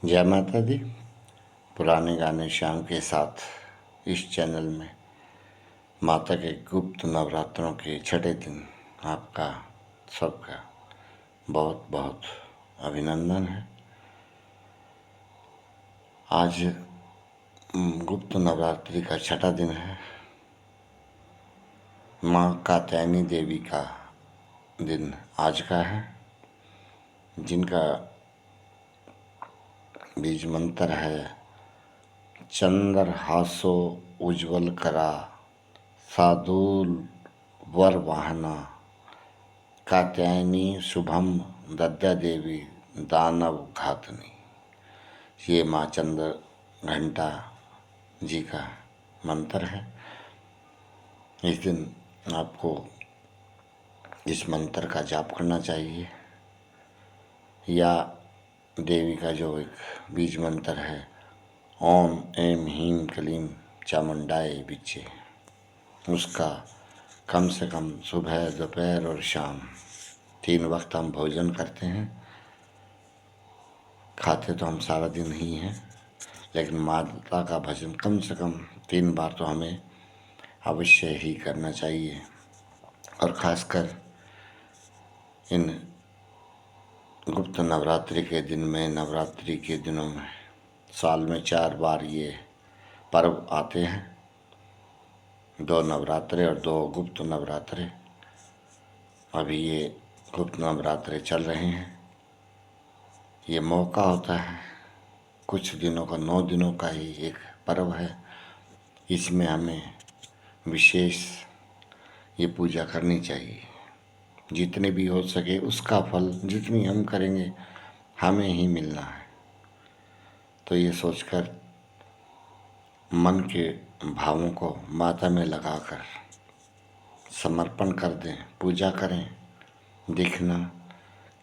जय माता दी। पुराने गाने श्याम के साथ इस चैनल में माता के गुप्त नवरात्रों के छठे दिन आपका सबका बहुत बहुत अभिनंदन है। आज गुप्त नवरात्रि का छठा दिन है। माँ कात्यायनी देवी का दिन आज का है, जिनका बीज मंत्र है चंद्र हासो उज्ज्वल करा, सादूल वर वाहना, कात्यायनी शुभम दद्या देवी दानव घातनी। ये माँ चंद्र घंटा जी का मंत्र है। इस दिन आपको इस मंत्र का जाप करना चाहिए, या देवी का जो एक बीज मंत्र है ओम ऐं ह्रीं क्लीं चामुंडाय विच्चे, उसका कम से कम सुबह दोपहर और शाम 3 वक्त हम भोजन करते हैं। खाते तो हम सारा दिन ही हैं, लेकिन माता का भजन कम से कम 3 बार तो हमें अवश्य ही करना चाहिए। और ख़ासकर इन गुप्त नवरात्रि के दिन में, नवरात्रि के दिनों में साल में 4 बार ये पर्व आते हैं, 2 नवरात्रे और 2 गुप्त नवरात्रे। अभी ये गुप्त नवरात्रे चल रहे हैं। ये मौका होता है, कुछ दिनों का, 9 दिनों का ही एक पर्व है। इसमें हमें विशेष ये पूजा करनी चाहिए। जितने भी हो सके उसका फल जितनी हम करेंगे हमें ही मिलना है। तो ये सोचकर मन के भावों को माता में लगाकर समर्पण कर दें, पूजा करें, देखना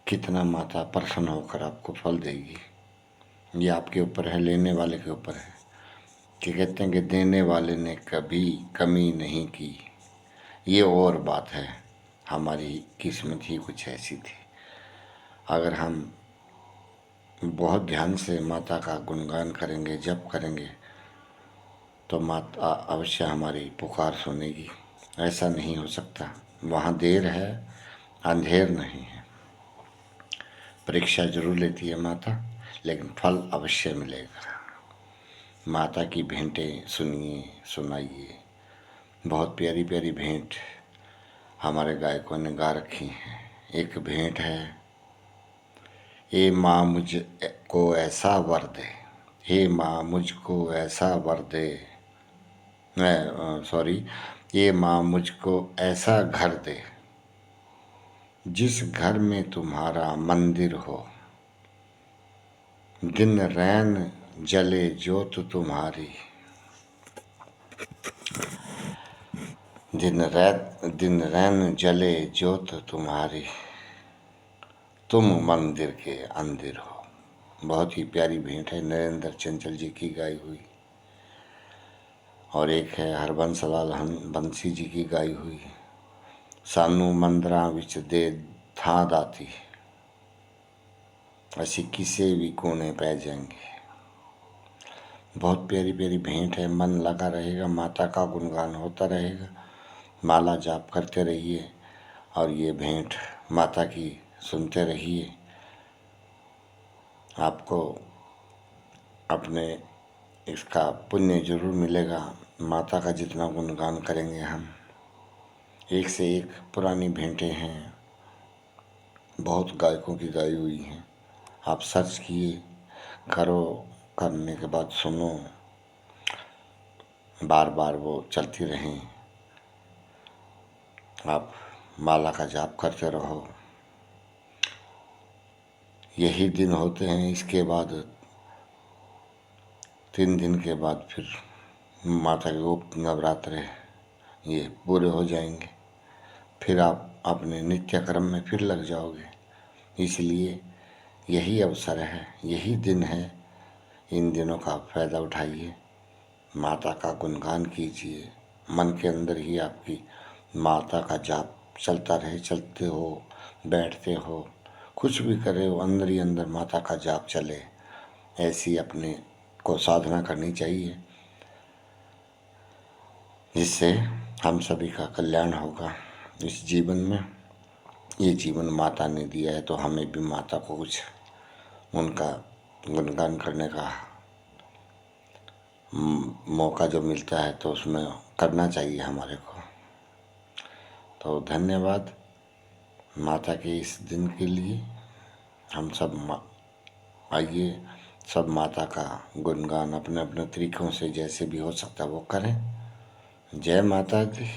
कितना माता प्रसन्न होकर आपको फल देगी। ये आपके ऊपर है, लेने वाले के ऊपर है। कि कहते हैं कि देने वाले ने कभी कमी नहीं की, ये और बात है। हमारी किस्मत ही कुछ ऐसी थी। अगर हम बहुत ध्यान से माता का गुणगान करेंगे, जप करेंगे, तो माता अवश्य हमारी पुकार सुनेगी। ऐसा नहीं हो सकता। वहाँ देर है, अंधेर नहीं है। परीक्षा जरूर लेती है माता, लेकिन फल अवश्य मिलेगा। माता की भेंटें सुनिए, सुनाइए। बहुत प्यारी प्यारी भेंट हमारे गायकों ने गा रखी हैं। एक भेंट है, हे माँ मुझको ऐसा वर दे, हे माँ मुझको ऐसा वर दे, ये माँ मुझको ऐसा घर दे, जिस घर में तुम्हारा मंदिर हो, दिन रैन जले ज्योत तुम्हारी, दिन रैन जले ज्योत तुम्हारी, तुम मंदिर के अंदर हो। बहुत ही प्यारी भेंट है, नरेंद्र चंचल जी की गाई हुई। और एक है हरबंस लाल बंसी जी की गाई हुई, सानू मंदरा विच दे थां दाती, ऐसी किसे भी कोने पै जाएंगे। बहुत प्यारी प्यारी भेंट है। मन लगा रहेगा, माता का गुणगान होता रहेगा, माला जाप करते रहिए और ये भेंट माता की सुनते रहिए। आपको अपने इसका पुण्य जरूर मिलेगा। माता का जितना गुणगान करेंगे हम, एक से एक पुरानी भेंटें हैं, बहुत गायकों की गाई हुई हैं। आप सर्च किए, करो, करने के बाद सुनो, बार बार वो चलती रहें। आप माला का जाप करते रहो। यही दिन होते हैं। इसके बाद 3 दिन के बाद फिर माता के गुप्त नवरात्रे ये पूरे हो जाएंगे। फिर आप अपने नित्य कर्म में फिर लग जाओगे। इसलिए यही अवसर है, यही दिन है। इन दिनों का फ़ायदा उठाइए, माता का गुणगान कीजिए। मन के अंदर ही आपकी माता का जाप चलता रहे। चलते हो, बैठते हो, कुछ भी करे हो, अंदर ही अंदर माता का जाप चले। ऐसी अपने को साधना करनी चाहिए जिससे हम सभी का कल्याण होगा इस जीवन में। ये जीवन माता ने दिया है तो हमें भी माता को कुछ उनका गुणगान करने का मौका जो मिलता है तो उसमें करना चाहिए हमारे को। तो धन्यवाद माता के इस दिन के लिए। हम सब आइए सब माता का गुणगान अपने अपने तरीक़ों से जैसे भी हो सकता है वो करें। जय माता दी।